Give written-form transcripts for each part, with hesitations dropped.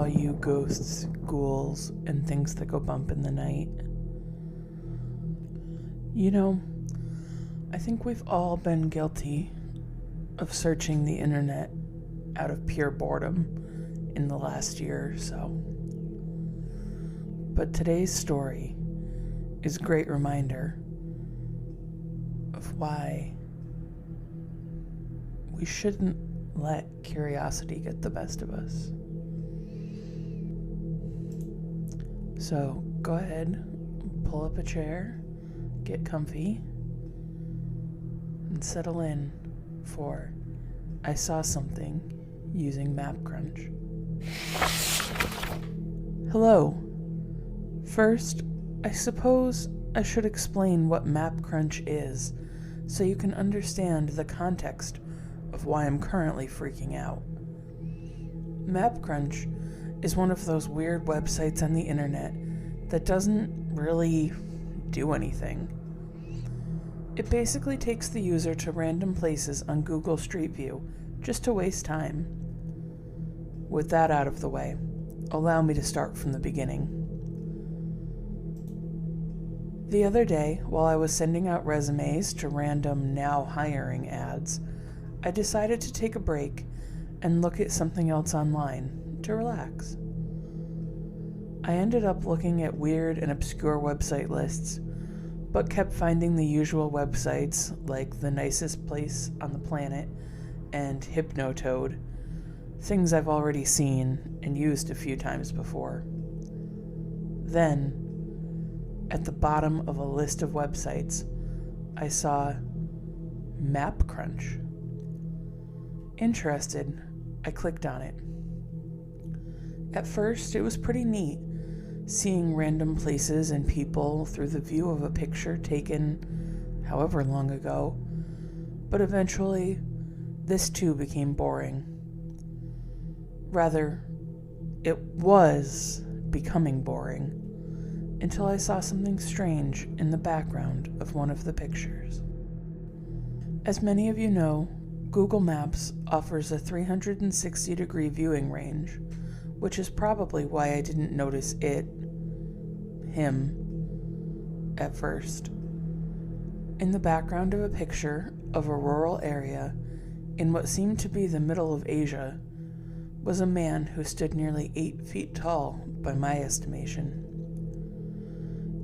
all you ghosts, ghouls, and things that go bump in the night. You know, I think we've all been guilty of searching the internet out of pure boredom in the last year or so. But today's story is a great reminder of why we shouldn't let curiosity get the best of us. So go ahead, pull up a chair, get comfy, and settle in for I Saw Something using MapCrunch. Hello. First, I suppose I should explain what MapCrunch is so you can understand the context of why I'm currently freaking out. MapCrunch is one of those weird websites on the internet that doesn't really do anything. It basically takes the user to random places on Google Street View just to waste time. With that out of the way, allow me to start from the beginning. The other day, while I was sending out resumes to random now hiring ads, I decided to take a break and look at something else online to relax. I ended up looking at weird and obscure website lists, but kept finding the usual websites like The Nicest Place on the Planet and Hypnotoad, things I've already seen and used a few times before. Then, at the bottom of a list of websites, I saw MapCrunch. Interested, I clicked on it. At first, it was pretty neat, seeing random places and people through the view of a picture taken however long ago, but eventually, this too became boring. Rather, it was becoming boring, until I saw something strange in the background of one of the pictures. As many of you know, Google Maps offers a 360-degree viewing range, which is probably why I didn't notice him, at first. In the background of a picture of a rural area in what seemed to be the middle of Asia was a man who stood nearly 8 feet tall by my estimation.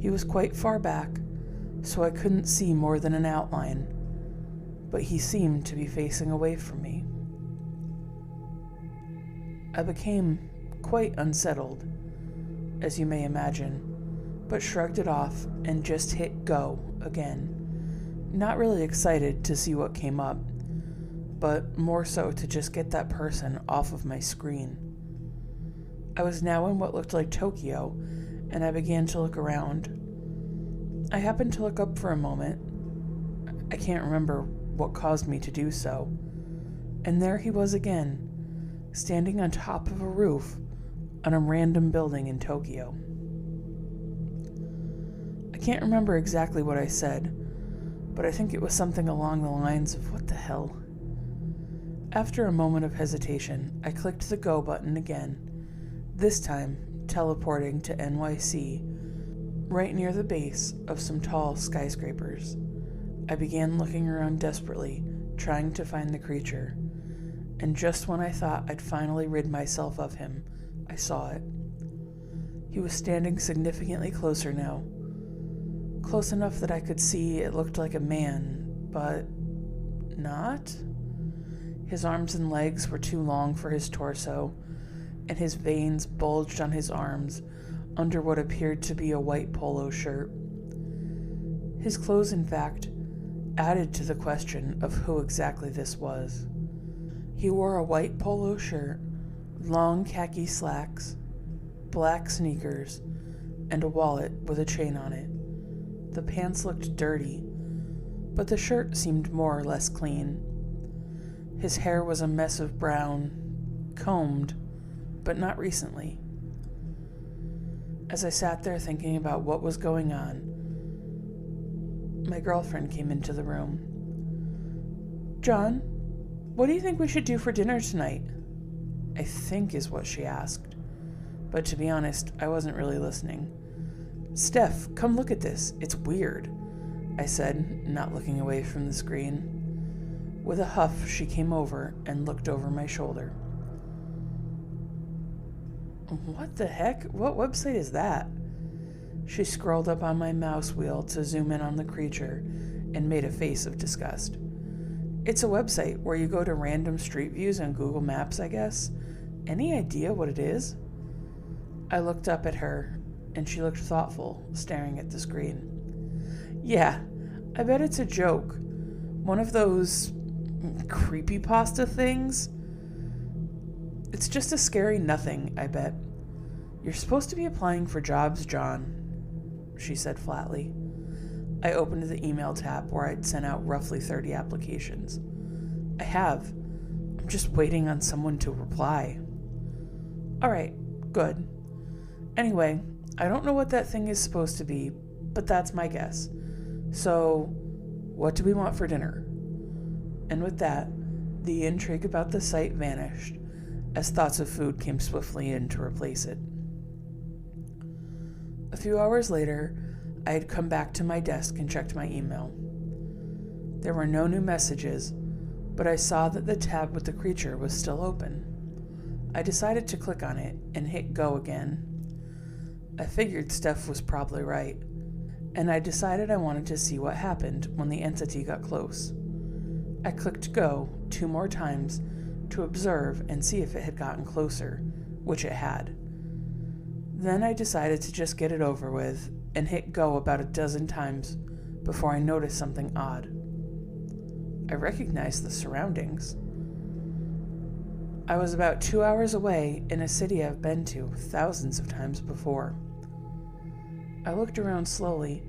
He was quite far back, so I couldn't see more than an outline, but he seemed to be facing away from me. I became quite unsettled, as you may imagine, but shrugged it off and just hit go again, not really excited to see what came up, but more so to just get that person off of my screen. I was now in what looked like Tokyo, and I began to look around. I happened to look up for a moment. I can't remember what caused me to do so. And there he was again, standing on top of a roof on a random building in Tokyo. I can't remember exactly what I said, but I think it was something along the lines of, "What the hell?" After a moment of hesitation, I clicked the go button again, this time teleporting to NYC, right near the base of some tall skyscrapers. I began looking around desperately, trying to find the creature, and just when I thought I'd finally rid myself of him, I saw it. He was standing significantly closer now, close enough that I could see it looked like a man, but not. His arms and legs were too long for his torso, and his veins bulged on his arms under what appeared to be a white polo shirt. His clothes, in fact, added to the question of who exactly this was. He wore a white polo shirt, long khaki slacks, black sneakers, and a wallet with a chain on it. The pants looked dirty, but the shirt seemed more or less clean. His hair was a mess of brown, combed, but not recently. As I sat there thinking about what was going on, my girlfriend came into the room. "John, what do you think we should do for dinner tonight?" I think is what she asked. But to be honest, I wasn't really listening. "Steph, come look at this. It's weird," I said, not looking away from the screen. With a huff, she came over and looked over my shoulder. "What the heck? What website is that?" She scrolled up on my mouse wheel to zoom in on the creature and made a face of disgust. "It's a website where you go to random street views on Google Maps, I guess. Any idea what it is?" I looked up at her, and she looked thoughtful, staring at the screen. "Yeah, I bet it's a joke. One of those creepypasta things. It's just a scary nothing, I bet. You're supposed to be applying for jobs, John," she said flatly. I opened the email tab where I'd sent out roughly 30 applications. "I have. I'm just waiting on someone to reply." "All right, good. Anyway, I don't know what that thing is supposed to be, but that's my guess. So, what do we want for dinner?" And with that, the intrigue about the site vanished, as thoughts of food came swiftly in to replace it. A few hours later, I had come back to my desk and checked my email. There were no new messages, but I saw that the tab with the creature was still open. I decided to click on it and hit go again. I figured Steph was probably right, and I decided I wanted to see what happened when the entity got close. I clicked go 2 more times to observe and see if it had gotten closer, which it had. Then I decided to just get it over with and hit go about 12 times before I noticed something odd. I recognized the surroundings. I was about 2 hours away in a city I've been to thousands of times before. I looked around slowly,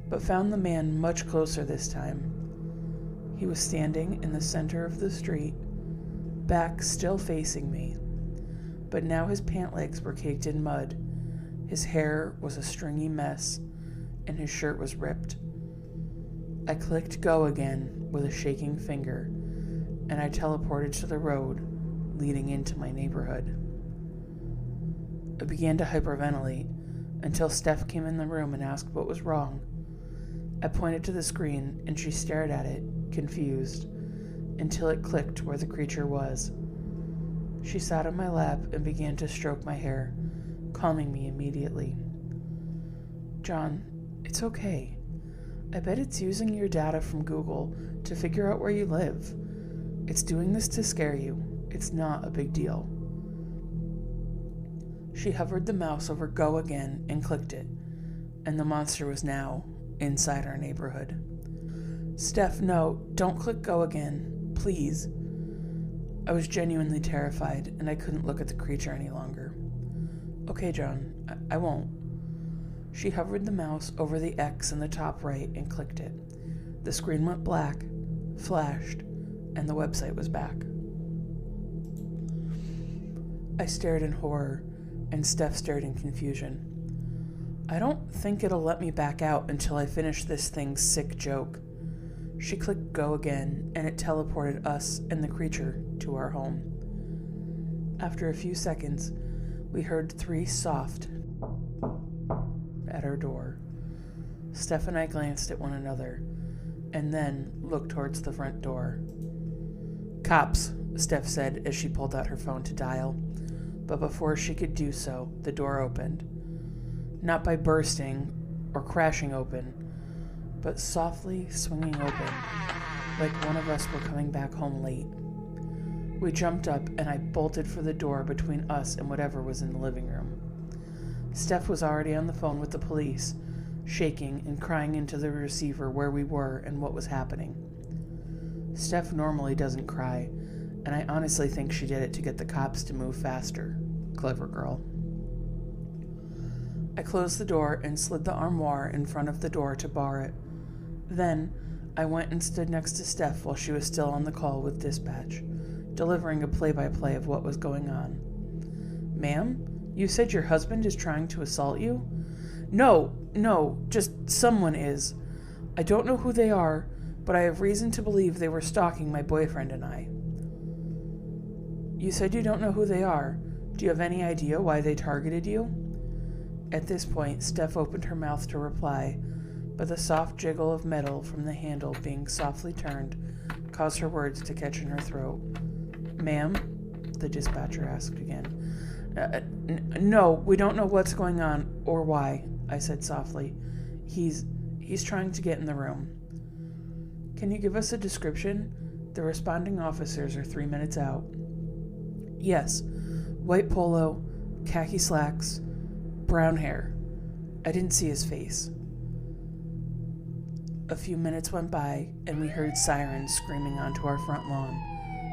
but found the man much closer this time. He was standing in the center of the street, back still facing me, but now his pant legs were caked in mud, his hair was a stringy mess, and his shirt was ripped. I clicked go again with a shaking finger, and I teleported to the road leading into my neighborhood. I began to hyperventilate until Steph came in the room and asked what was wrong. I pointed to the screen, and she stared at it, confused, until it clicked where the creature was. She sat on my lap and began to stroke my hair, calming me immediately. "John, it's okay. I bet it's using your data from Google to figure out where you live. It's doing this to scare you. It's not a big deal." She hovered the mouse over go again and clicked it, and the monster was now inside our neighborhood. "Steph, no, don't click go again, please." I was genuinely terrified, and I couldn't look at the creature any longer. "Okay, John, I won't." She hovered the mouse over the X in the top right and clicked it. The screen went black, flashed, and the website was back. I stared in horror, and Steph stared in confusion. "I don't think it'll let me back out until I finish this thing's sick joke." She clicked go again, and it teleported us and the creature to our home. After a few seconds, we heard 3 soft at our door. Steph and I glanced at one another, and then looked towards the front door. "Cops," Steph said as she pulled out her phone to dial, but before she could do so, the door opened. Not by bursting or crashing open, but softly swinging open, like one of us were coming back home late. We jumped up, and I bolted for the door between us and whatever was in the living room. Steph was already on the phone with the police, shaking and crying into the receiver where we were and what was happening. Steph normally doesn't cry, and I honestly think she did it to get the cops to move faster. Clever girl. I closed the door and slid the armoire in front of the door to bar it. Then, I went and stood next to Steph while she was still on the call with dispatch, delivering a play-by-play of what was going on. "Ma'am, you said your husband is trying to assault you?" No, just someone is. I don't know who they are, but I have reason to believe they were stalking my boyfriend and I." "You said you don't know who they are. Do you have any idea why they targeted you? At this point, Steph opened her mouth to reply, but the soft jiggle of metal from the handle being softly turned caused her words to catch in her throat. Ma'am? The dispatcher asked again. No, we don't know what's going on or why, I said softly. He's trying to get in the room. Can you give us a description? The responding officers are 3 minutes out. Yes. White polo, khaki slacks, brown hair. I didn't see his face. A few minutes went by, and we heard sirens screaming onto our front lawn.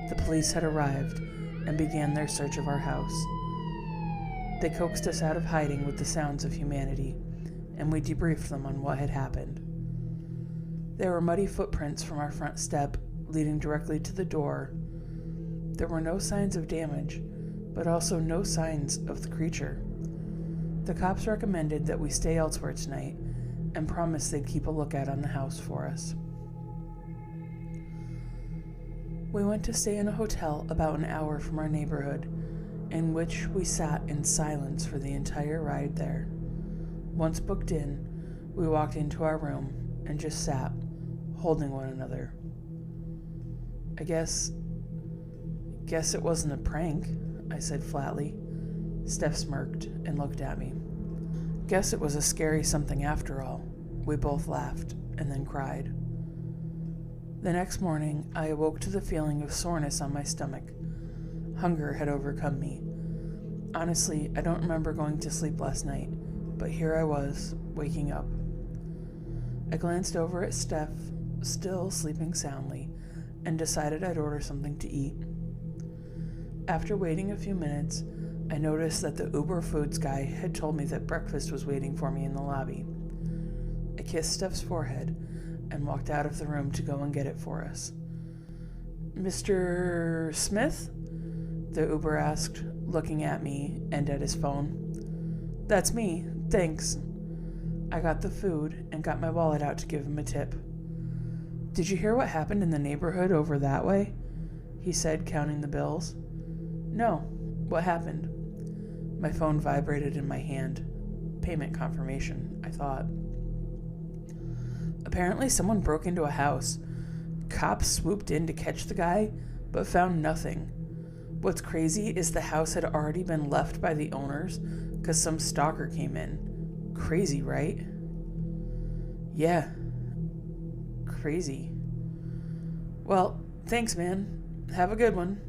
The police had arrived and began their search of our house. They coaxed us out of hiding with the sounds of humanity, and we debriefed them on what had happened. There were muddy footprints from our front step leading directly to the door. There were no signs of damage, but also no signs of the creature. The cops recommended that we stay elsewhere tonight and promised they'd keep a lookout on the house for us. We went to stay in a hotel about an hour from our neighborhood, in which we sat in silence for the entire ride there. Once booked in, we walked into our room and just sat, holding one another. I guess it wasn't a prank, I said flatly. Steph smirked and looked at me. Guess it was a scary something after all. We both laughed and then cried. The next morning, I awoke to the feeling of soreness on my stomach. Hunger had overcome me. Honestly, I don't remember going to sleep last night, but here I was, waking up. I glanced over at Steph, still sleeping soundly, and decided I'd order something to eat. After waiting a few minutes, I noticed that the Uber Foods guy had told me that breakfast was waiting for me in the lobby. I kissed Steph's forehead and walked out of the room to go and get it for us. Mr. Smith? The Uber asked, looking at me and at his phone. That's me, thanks. I got the food and got my wallet out to give him a tip. Did you hear what happened in the neighborhood over that way? He said, counting the bills. No, what happened? My phone vibrated in my hand. Payment confirmation, I thought. Apparently someone broke into a house. Cops swooped in to catch the guy, but found nothing. What's crazy is the house had already been left by the owners because some stalker came in. Crazy, right? Yeah. Crazy. Well, thanks, man. Have a good one.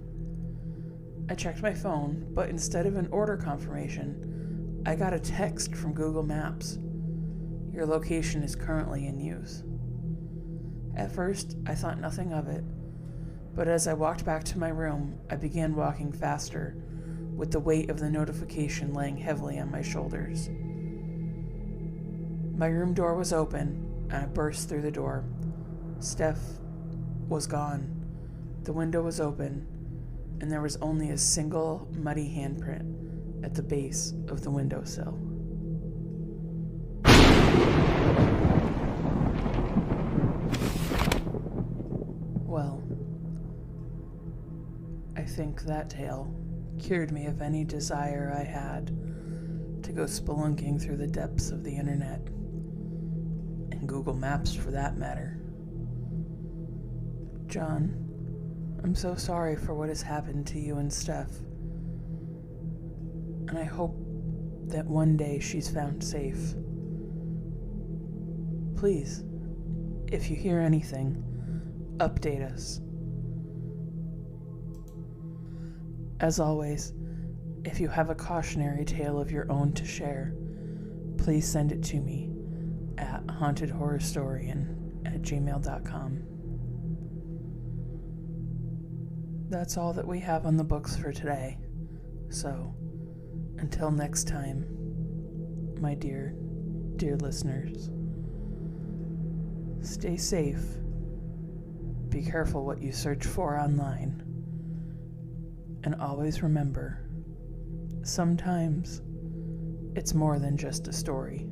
I checked my phone, but instead of an order confirmation, I got a text from Google Maps. Your location is currently in use. At first, I thought nothing of it, but as I walked back to my room, I began walking faster, with the weight of the notification laying heavily on my shoulders. My room door was open, and I burst through the door. Steph was gone. The window was open, and there was only a single muddy handprint at the base of the windowsill. Well, I think that tale cured me of any desire I had to go spelunking through the depths of the internet, and Google Maps for that matter. John, I'm so sorry for what has happened to you and Steph, and I hope that one day she's found safe. Please, if you hear anything, update us. As always, if you have a cautionary tale of your own to share, please send it to me at hauntedhorrorstorian@gmail.com. That's all that we have on the books for today. So, until next time, my dear listeners, stay safe. Be careful what you search for online. And always remember, sometimes it's more than just a story.